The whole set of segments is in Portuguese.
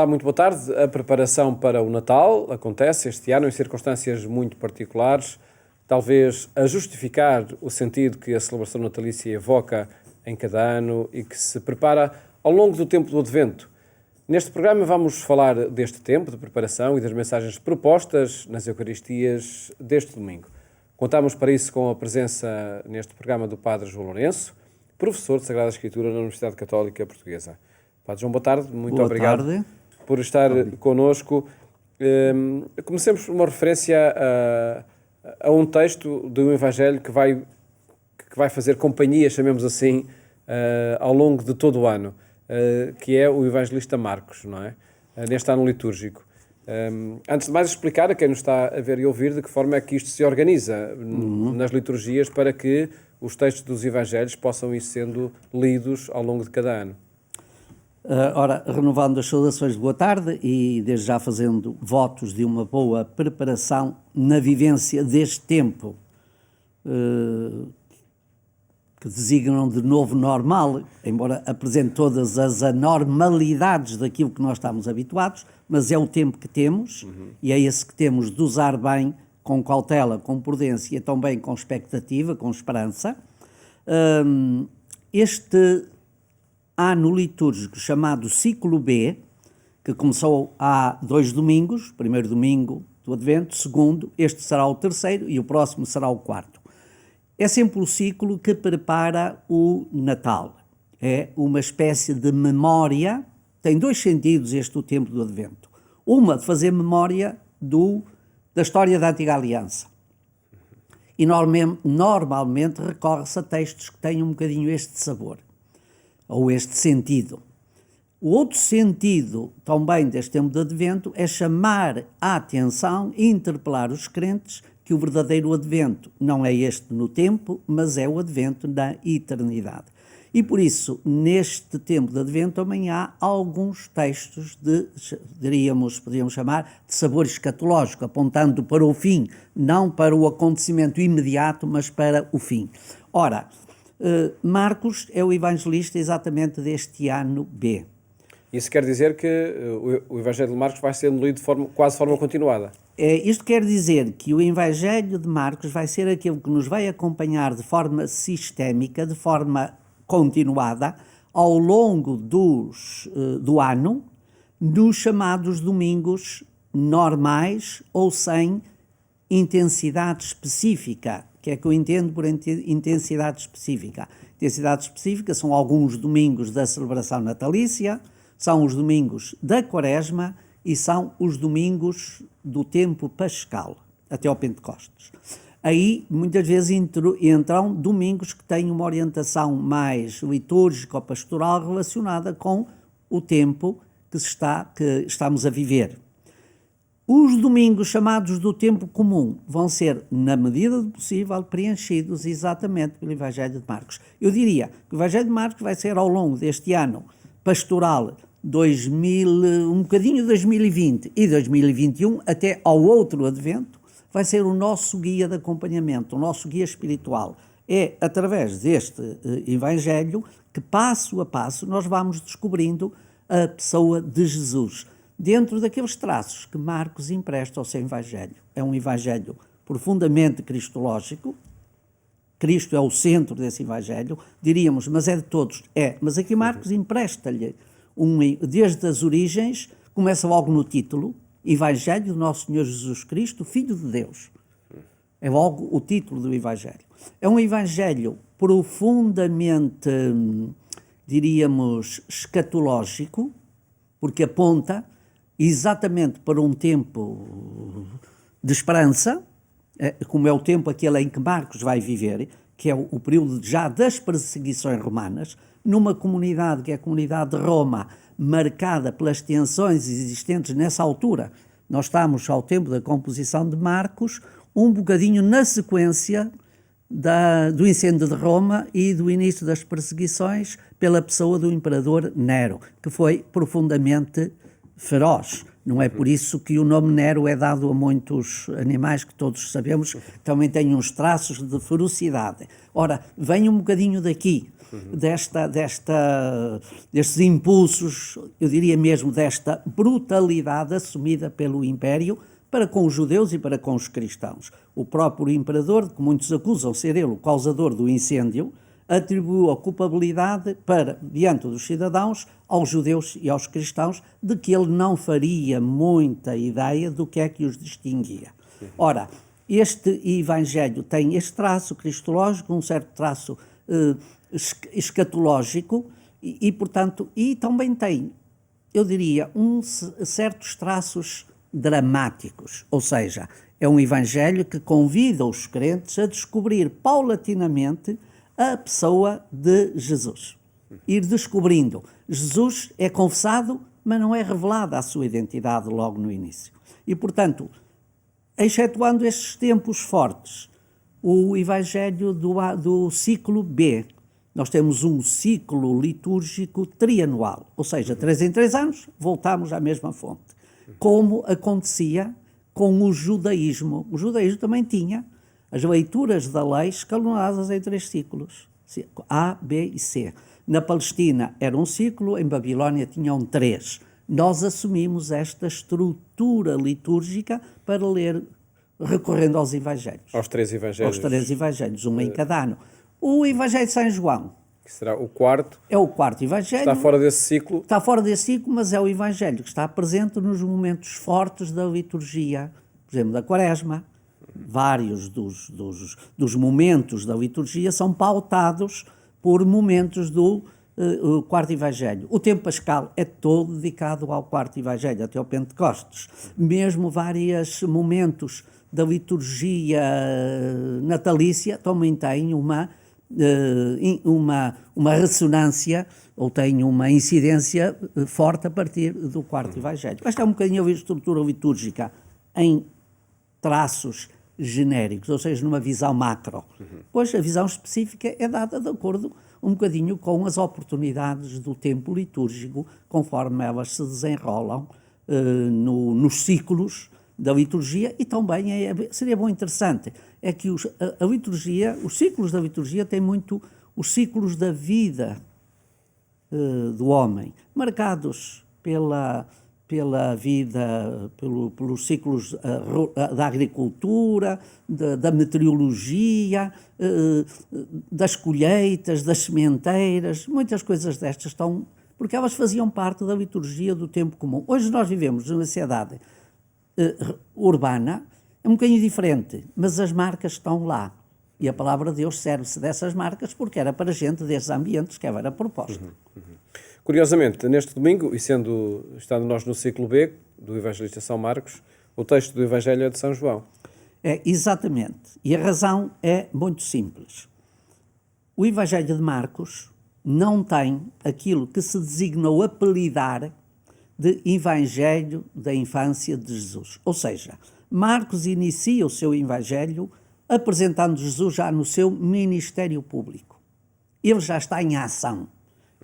Olá, muito boa tarde. A preparação para o Natal acontece este ano em circunstâncias muito particulares, talvez a justificar o sentido que a celebração natalícia evoca em cada ano e que se prepara ao longo do tempo do Advento. Neste programa vamos falar deste tempo de preparação e das mensagens propostas nas Eucaristias deste domingo. Contamos para isso com a presença neste programa do Padre João Lourenço, professor de Sagrada Escritura na Universidade Católica Portuguesa. Padre João, boa tarde, muito obrigado por estar connosco. Comecemos por uma referência a um texto do Evangelho que vai fazer companhia, chamemos assim, ao longo de todo o ano, que é o Evangelista Marcos, não é? Neste ano litúrgico. Antes de mais, explicar a quem nos está a ver e ouvir de que forma é que isto se organiza nas liturgias para que os textos dos Evangelhos possam ir sendo lidos ao longo de cada ano. Ora, renovando as saudações de boa tarde e desde já fazendo votos de uma boa preparação na vivência deste tempo que designam de novo normal, embora apresente todas as anormalidades daquilo que nós estamos habituados, mas é o tempo que temos e é esse que temos de usar bem, com cautela, com prudência e também com expectativa, com esperança. Este ano litúrgico chamado Ciclo B, que começou há 2 domingos, primeiro domingo do Advento, segundo, este será o terceiro e o próximo será o quarto. É sempre o ciclo que prepara o Natal. É uma espécie de memória, tem 2 sentidos este o tempo do Advento. Uma, de fazer memória da história da Antiga Aliança. E normalmente recorre-se a textos que têm um bocadinho este sabor, ou este sentido. O outro sentido também deste tempo de Advento é chamar a atenção e interpelar os crentes que o verdadeiro Advento não é este no tempo, mas é o Advento na eternidade. E por isso, neste tempo de Advento também há alguns textos poderíamos chamar de sabor escatológico, apontando para o fim, não para o acontecimento imediato, mas para o fim. Ora, Marcos é o evangelista exatamente deste ano B. Isso quer dizer que o Evangelho de Marcos vai ser lido quase de forma continuada? Isto quer dizer que o Evangelho de Marcos vai ser aquele que nos vai acompanhar de forma sistémica, de forma continuada, ao longo do ano, nos chamados domingos normais ou sem intensidade específica. O que é que eu entendo por intensidade específica? Intensidade específica são alguns domingos da celebração natalícia, são os domingos da Quaresma e são os domingos do tempo pascal, até ao Pentecostes. Aí, muitas vezes, entram domingos que têm uma orientação mais litúrgica ou pastoral relacionada com o tempo que estamos a viver. Os domingos chamados do tempo comum vão ser, na medida do possível, preenchidos exatamente pelo Evangelho de Marcos. Eu diria que o Evangelho de Marcos vai ser, ao longo deste ano pastoral, um bocadinho 2020 e 2021, até ao outro Advento, vai ser o nosso guia de acompanhamento, o nosso guia espiritual. É através deste Evangelho que, passo a passo, nós vamos descobrindo a pessoa de Jesus, dentro daqueles traços que Marcos empresta ao seu Evangelho. É um Evangelho profundamente cristológico. Cristo é o centro desse Evangelho, diríamos, mas é de todos. Mas aqui Marcos empresta-lhe, desde as origens, começa logo no título, Evangelho do Nosso Senhor Jesus Cristo, Filho de Deus. É logo o título do Evangelho. É um Evangelho profundamente, diríamos, escatológico, porque aponta exatamente para um tempo de esperança, como é o tempo aquele em que Marcos vai viver, que é o período já das perseguições romanas, numa comunidade que é a comunidade de Roma, marcada pelas tensões existentes nessa altura. Nós estamos, ao tempo da composição de Marcos, um bocadinho na sequência do incêndio de Roma e do início das perseguições pela pessoa do imperador Nero, que foi profundamente feroz Não é por isso que o nome Nero é dado a muitos animais que todos sabemos que também têm uns traços de ferocidade. Ora, vem um bocadinho daqui, destes impulsos, eu diria mesmo desta brutalidade assumida pelo Império para com os judeus e para com os cristãos. O próprio imperador, que muitos acusam ser ele o causador do incêndio, atribuiu a culpabilidade diante dos cidadãos, aos judeus e aos cristãos, de que ele não faria muita ideia do que é que os distinguia. Ora, este Evangelho tem este traço cristológico, um certo traço escatológico portanto, e também tem, eu diria, certos traços dramáticos, ou seja, é um Evangelho que convida os crentes a descobrir paulatinamente a pessoa de Jesus. Ir descobrindo. Jesus é confessado, mas não é revelada a sua identidade logo no início. E, portanto, excetuando estes tempos fortes, o Evangelho do ciclo B, nós temos um ciclo litúrgico trianual, ou seja, 3 em 3 anos voltamos à mesma fonte, como acontecia com o judaísmo. O judaísmo também tinha as leituras da lei escalonadas em 3 ciclos, A, B e C. Na Palestina era um ciclo, em Babilónia tinham 3. Nós assumimos esta estrutura litúrgica para ler recorrendo aos evangelhos. Aos 3 evangelhos. Aos 3 evangelhos, um em cada ano. O Evangelho de São João. Que será o quarto. É o quarto evangelho. Está fora desse ciclo. Está fora desse ciclo, mas é o evangelho que está presente nos momentos fortes da liturgia, por exemplo, da Quaresma. Vários dos momentos da liturgia são pautados por momentos do quarto evangelho. O tempo pascal é todo dedicado ao quarto evangelho, até ao Pentecostes. Mesmo vários momentos da liturgia natalícia também têm uma ressonância ou tem uma incidência forte a partir do quarto evangelho. Esta é um bocadinho a estrutura litúrgica em traços genéricos, ou seja, numa visão macro. Pois a visão específica é dada de acordo um bocadinho com as oportunidades do tempo litúrgico, conforme elas se desenrolam nos ciclos da liturgia, e também seria bom interessante, é que a liturgia, os ciclos da liturgia têm muito os ciclos da vida do homem, marcados pela vida, pelos ciclos da agricultura, da meteorologia, das colheitas, das sementeiras, muitas coisas destas estão, porque elas faziam parte da liturgia do tempo comum. Hoje nós vivemos numa sociedade urbana, é um bocadinho diferente, mas as marcas estão lá. E a palavra de Deus serve-se dessas marcas porque era para gente desses ambientes que era proposta. Curiosamente, neste domingo, e estando nós no ciclo B do Evangelista São Marcos, o texto do Evangelho é de São João. É, exatamente. E a razão é muito simples. O Evangelho de Marcos não tem aquilo que se designou apelidar de Evangelho da infância de Jesus. Ou seja, Marcos inicia o seu Evangelho apresentando Jesus já no seu ministério público. Ele já está em ação.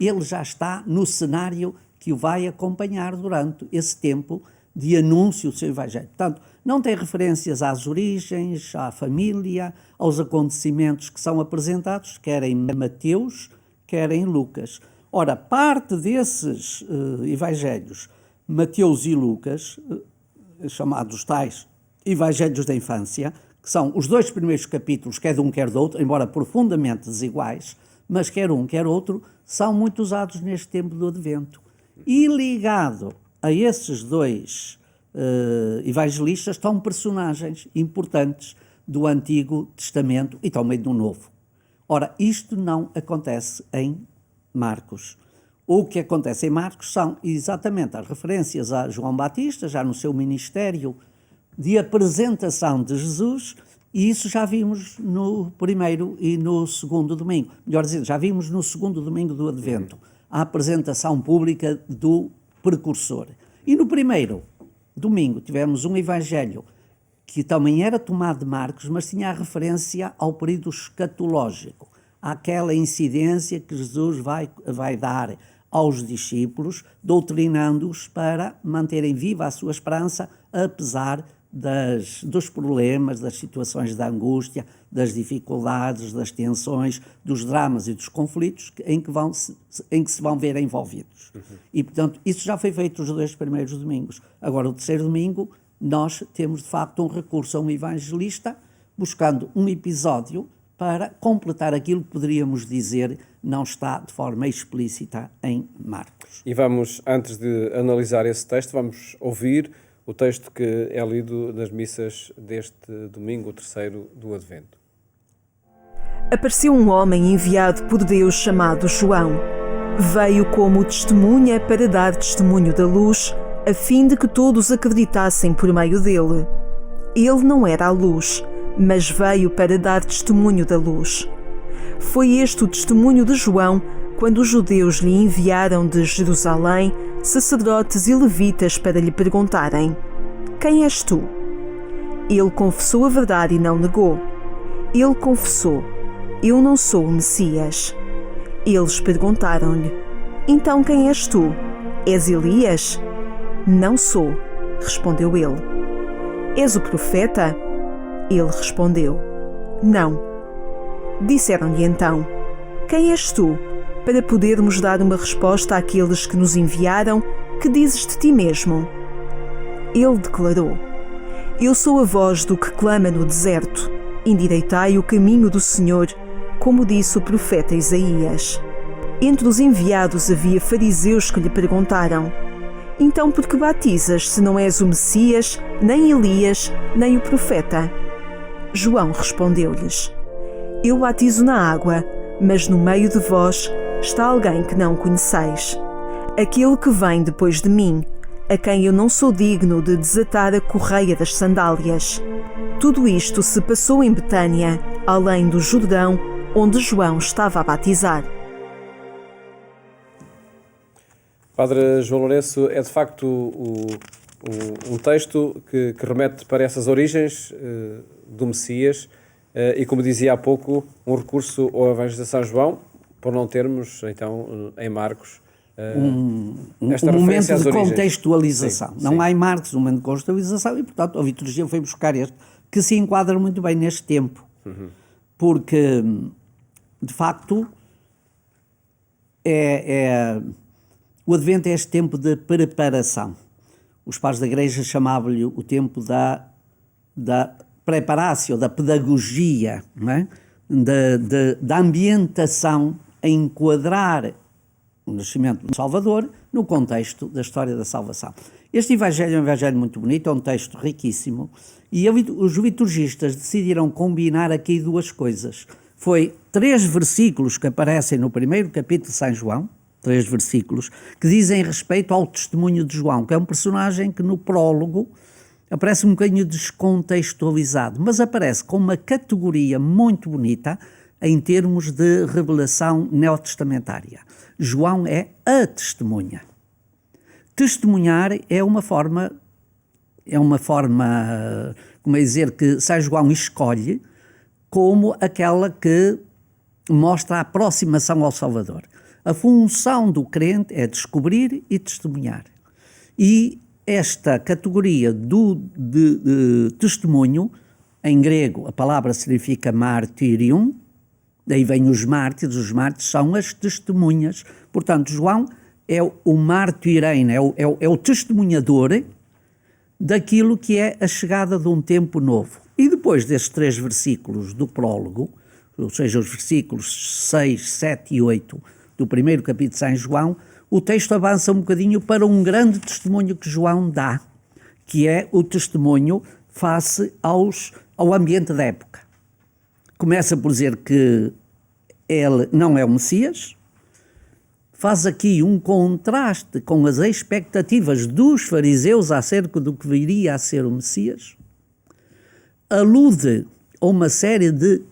Ele já está no cenário que o vai acompanhar durante esse tempo de anúncio do seu Evangelho. Portanto, não tem referências às origens, à família, aos acontecimentos que são apresentados, quer em Mateus, quer em Lucas. Ora, parte desses evangelhos, Mateus e Lucas, chamados tais evangelhos da infância, que são os 2 primeiros capítulos, quer de um quer do outro, embora profundamente desiguais, mas quer um quer outro, são muito usados neste tempo do Advento. E ligado a esses 2 evangelistas estão personagens importantes do Antigo Testamento e também do Novo. Ora, isto não acontece em Marcos. O que acontece em Marcos são exatamente as referências a João Batista, já no seu ministério de apresentação de Jesus, e isso já vimos no primeiro e no segundo domingo. Melhor dizendo, já vimos no segundo domingo do Advento, a apresentação pública do precursor. E no primeiro domingo tivemos um evangelho que também era tomado de Marcos, mas tinha a referência ao período escatológico, àquela incidência que Jesus vai dar aos discípulos, doutrinando-os para manterem viva a sua esperança, apesar dos problemas, das situações de angústia, das dificuldades, das tensões, dos dramas e dos conflitos em que se vão ver envolvidos. E, portanto, isso já foi feito os 2 primeiros domingos. Agora, o 3º domingo, nós temos, de facto, um recurso a um evangelista, buscando um episódio para completar aquilo que poderíamos dizer não está de forma explícita em Marcos. E vamos, antes de analisar esse texto, vamos ouvir o texto que é lido nas missas deste domingo, o 3º do Advento. Apareceu um homem enviado por Deus chamado João. Veio como testemunha para dar testemunho da luz, a fim de que todos acreditassem por meio dele. Ele não era a luz, mas veio para dar testemunho da luz. Foi este o testemunho de João quando os judeus lhe enviaram de Jerusalém sacerdotes e levitas para lhe perguntarem: quem és tu? Ele confessou a verdade e não negou. Ele confessou: eu não sou o Messias. Eles perguntaram-lhe: então quem és tu? És Elias? Não sou, respondeu ele. És o profeta? Ele respondeu: não. Disseram-lhe então: quem és tu? Para podermos dar uma resposta àqueles que nos enviaram, que dizes de ti mesmo? Ele declarou: eu sou a voz do que clama no deserto, endireitai o caminho do Senhor, como disse o profeta Isaías. Entre os enviados havia fariseus que lhe perguntaram: então por que batizas se não és o Messias, nem Elias, nem o profeta? João respondeu-lhes: eu batizo na água, mas no meio de vós está alguém que não conheceis, aquele que vem depois de mim, a quem eu não sou digno de desatar a correia das sandálias. Tudo isto se passou em Betânia, além do Jordão, onde João estava a batizar. Padre João Lourenço, é de facto um texto que remete para essas origens do Messias e, como dizia há pouco, um recurso ao Evangelização de João, por não termos, então, em Marcos, um momento de contextualização. Sim, não há em Marcos um momento de contextualização e, portanto, a liturgia foi buscar este, que se enquadra muito bem neste tempo. Porque, de facto, o Advento é este tempo de preparação. Os pais da Igreja chamavam-lhe o tempo da preparácio, da pedagogia, não é? da ambientação a enquadrar o nascimento do Salvador no contexto da história da salvação. Este Evangelho é um Evangelho muito bonito, é um texto riquíssimo, e os liturgistas decidiram combinar aqui 2 coisas. Foi 3 versículos que aparecem no primeiro capítulo de São João, 3 versículos, que dizem respeito ao testemunho de João, que é um personagem que no prólogo aparece um bocadinho descontextualizado, mas aparece com uma categoria muito bonita em termos de revelação neotestamentária. João é a testemunha. Testemunhar é uma forma, como é dizer, que São João escolhe como aquela que mostra a aproximação ao Salvador. A função do crente é descobrir e testemunhar. E esta categoria de testemunho, em grego a palavra significa martyrium, daí vem os mártires são as testemunhas. Portanto, João é o martirein, é o testemunhador daquilo que é a chegada de um tempo novo. E depois destes 3 versículos do prólogo, ou seja, os versículos 6, 7 e 8 do primeiro capítulo de São João, o texto avança um bocadinho para um grande testemunho que João dá, que é o testemunho face ao ambiente da época. Começa por dizer que ele não é o Messias, faz aqui um contraste com as expectativas dos fariseus acerca do que viria a ser o Messias, alude a uma série de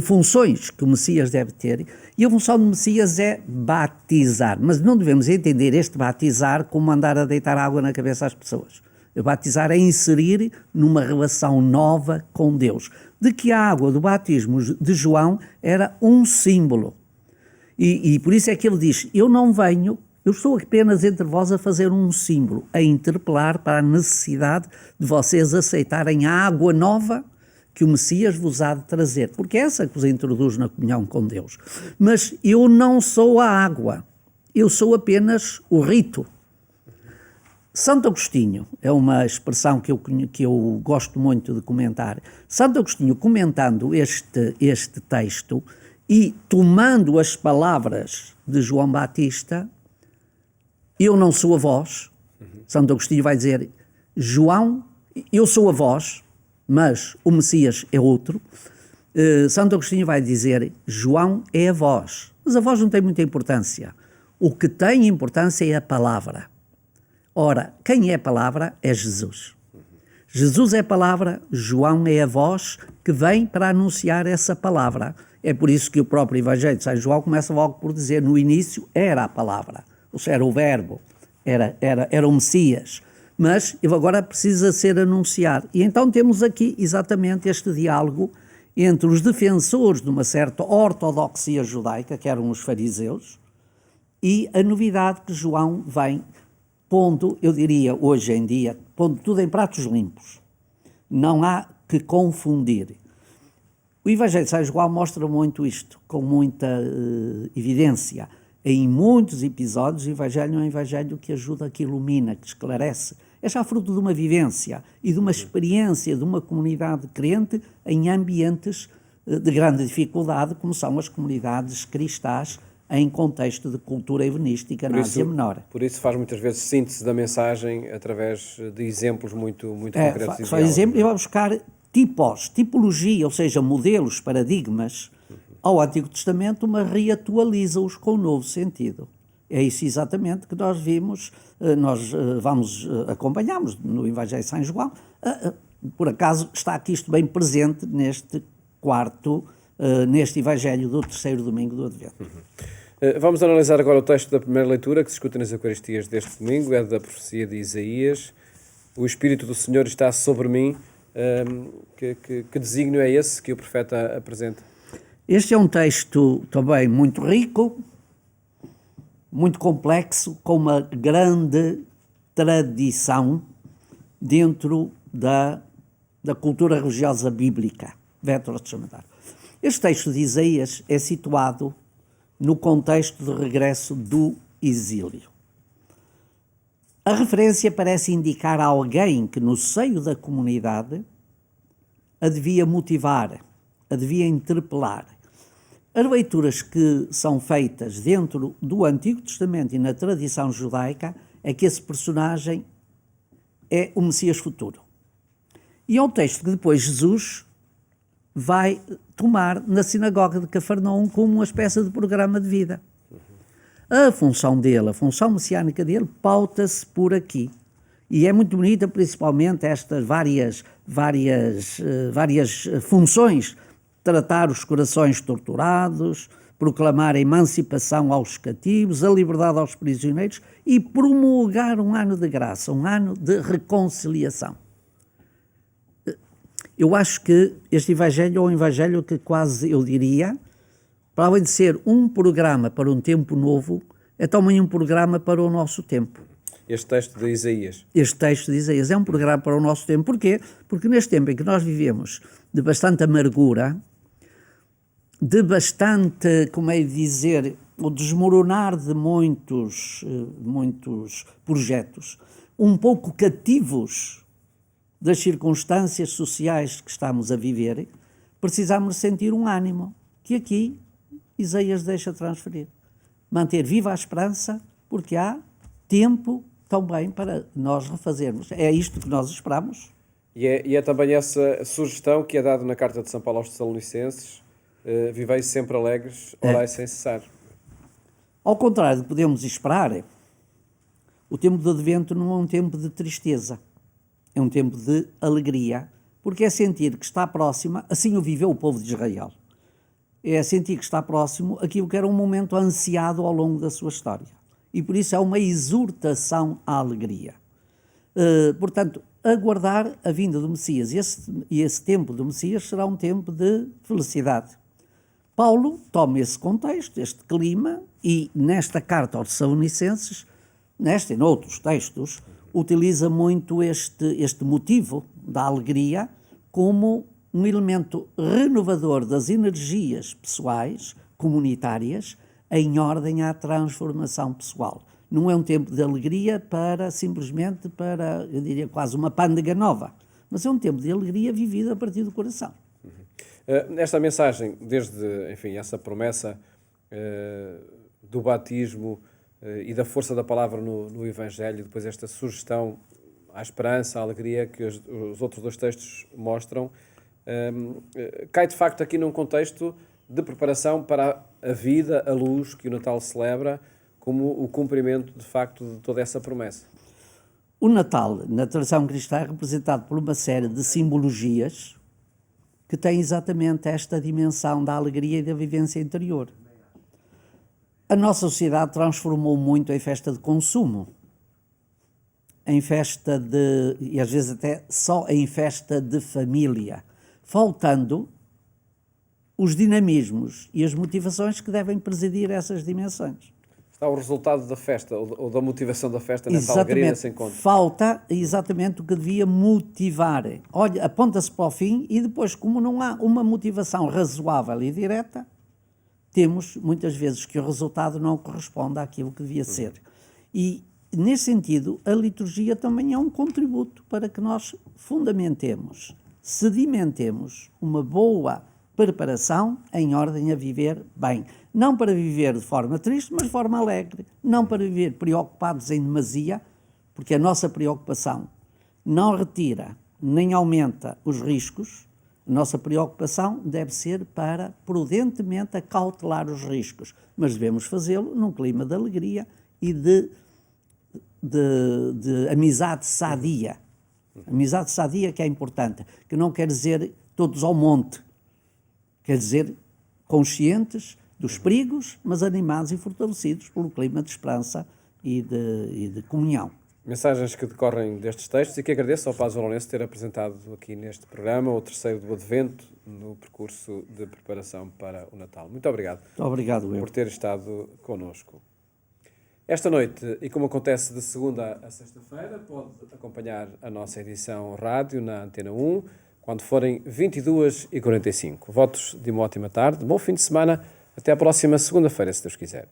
funções que o Messias deve ter, e a função do Messias é batizar, mas não devemos entender este batizar como andar a deitar água na cabeça às pessoas. O batizar é inserir numa relação nova com Deus, de que a água do batismo de João era um símbolo. E por isso é que ele diz, eu não venho, eu estou apenas entre vós a fazer um símbolo, a interpelar para a necessidade de vocês aceitarem a água nova que o Messias vos há de trazer, porque é essa que vos introduz na comunhão com Deus. Mas eu não sou a água, eu sou apenas o rito. Santo Agostinho, é uma expressão que eu gosto muito de comentar. Santo Agostinho, comentando este texto e tomando as palavras de João Batista, eu não sou a voz, Santo Agostinho vai dizer, João, eu sou a voz, mas o Messias é outro. Santo Agostinho vai dizer, João é a voz, mas a voz não tem muita importância. O que tem importância é a palavra. Ora, quem é a palavra é Jesus. Jesus é a palavra, João é a voz que vem para anunciar essa palavra. É por isso que o próprio Evangelho de São João começa logo por dizer, no início era a palavra, ou seja, era o verbo, era o Messias, mas ele agora precisa ser anunciado. E então temos aqui exatamente este diálogo entre os defensores de uma certa ortodoxia judaica, que eram os fariseus, e a novidade que João vem pondo, eu diria hoje em dia, pondo tudo em pratos limpos. Não há que confundir. O Evangelho de São João mostra muito isto, com muita evidência. Em muitos episódios, o Evangelho é um Evangelho que ajuda, que ilumina, que esclarece. É já fruto de uma vivência e de uma experiência de uma comunidade crente em ambientes de grande dificuldade, como são as comunidades cristãs, em contexto de cultura helenística na Ásia Menor. Por isso faz muitas vezes síntese da mensagem através de exemplos muito concretos. Faz exemplo e vai buscar tipologia, ou seja, modelos, paradigmas, ao Antigo Testamento, mas reatualiza-os com um novo sentido. É isso exatamente que nós vimos, acompanhamos no Evangelho de São João. Por acaso está aqui isto bem presente neste Evangelho do terceiro domingo do Advento. Vamos analisar agora o texto da primeira leitura que se escuta nas Eucaristias deste domingo, é da profecia de Isaías. O Espírito do Senhor está sobre mim. Que desígnio é esse que o profeta apresenta? Este é um texto também muito rico, muito complexo, com uma grande tradição dentro da cultura religiosa bíblica, veterotestamentária. Este texto de Isaías é situado no contexto do regresso do exílio. A referência parece indicar alguém que no seio da comunidade a devia motivar, a devia interpelar. As leituras que são feitas dentro do Antigo Testamento e na tradição judaica é que esse personagem é o Messias futuro. E é um texto que depois Jesus vai tomar na sinagoga de Cafarnaum como uma espécie de programa de vida. A função dele, a função messiânica dele, pauta-se por aqui. E é muito bonita, principalmente, estas várias funções. Tratar os corações torturados, proclamar a emancipação aos cativos, a liberdade aos prisioneiros e promulgar um ano de graça, um ano de reconciliação. Eu acho que este Evangelho é um Evangelho que quase, eu diria, para além de ser um programa para um tempo novo, é também um programa para o nosso tempo. Este texto de Isaías. Este texto de Isaías é um programa para o nosso tempo. Porquê? Porque neste tempo em que nós vivemos de bastante amargura, de bastante, como é de dizer, o desmoronar de muitos projetos, um pouco cativos das circunstâncias sociais que estamos a viver, precisamos sentir um ânimo, que aqui Isaías deixa transferir. Manter viva a esperança, porque há tempo também para nós refazermos. É isto que nós esperamos. E é também essa sugestão que é dada na carta de São Paulo aos Tessalonicenses, vivei sempre alegres, orai sem cessar. Ao contrário do que podemos esperar, o tempo do Advento não é um tempo de tristeza, é um tempo de alegria, porque é sentir que está próxima, assim o viveu o povo de Israel, é sentir que está próximo aquilo que era um momento ansiado ao longo da sua história. E por isso é uma exortação à alegria. Portanto, aguardar a vinda do Messias. E esse tempo do Messias será um tempo de felicidade. Paulo toma esse contexto, este clima, e nesta carta aos Tessalonicenses, nesta e noutros textos, utiliza muito este motivo da alegria como um elemento renovador das energias pessoais, comunitárias, em ordem à transformação pessoal. Não é um tempo de alegria simplesmente para, eu diria, quase uma pândega nova, mas é um tempo de alegria vivido a partir do coração. Nesta mensagem, desde, enfim, essa promessa do batismo e da força da palavra no Evangelho, depois esta sugestão à esperança, à alegria que os outros dois textos mostram, cai de facto aqui num contexto de preparação para a vida, a luz que o Natal celebra, como o cumprimento de facto de toda essa promessa. O Natal, na tradição cristã, é representado por uma série de simbologias que têm exatamente esta dimensão da alegria e da vivência interior. A nossa sociedade transformou muito em festa de consumo, em festa e às vezes até só em festa de família, faltando os dinamismos e as motivações que devem presidir essas dimensões. Está o resultado da festa, ou da motivação da festa, nessa alegria, nesse encontro. Falta exatamente o que devia motivar. Olha, aponta-se para o fim e depois, como não há uma motivação razoável e direta, temos muitas vezes que o resultado não corresponde àquilo que devia ser. E, nesse sentido, a liturgia também é um contributo para que nós fundamentemos, sedimentemos uma boa preparação em ordem a viver bem. Não para viver de forma triste, mas de forma alegre. Não para viver preocupados em demasia, porque a nossa preocupação não retira nem aumenta os riscos. A nossa preocupação deve ser para prudentemente acautelar os riscos, mas devemos fazê-lo num clima de alegria e de amizade sadia. Amizade sadia que é importante, que não quer dizer todos ao monte, quer dizer conscientes dos perigos, mas animados e fortalecidos pelo clima de esperança e de comunhão. Mensagens que decorrem destes textos e que agradeço ao Padre João Lourenço ter apresentado aqui neste programa, o terceiro do Advento, no percurso de preparação para o Natal. Muito obrigado. Muito obrigado, por ter estado connosco. Esta noite, e como acontece de segunda a sexta-feira, pode acompanhar a nossa edição rádio na Antena 1, quando forem 22h45. Votos de uma ótima tarde, bom fim de semana, até à próxima segunda-feira, se Deus quiser.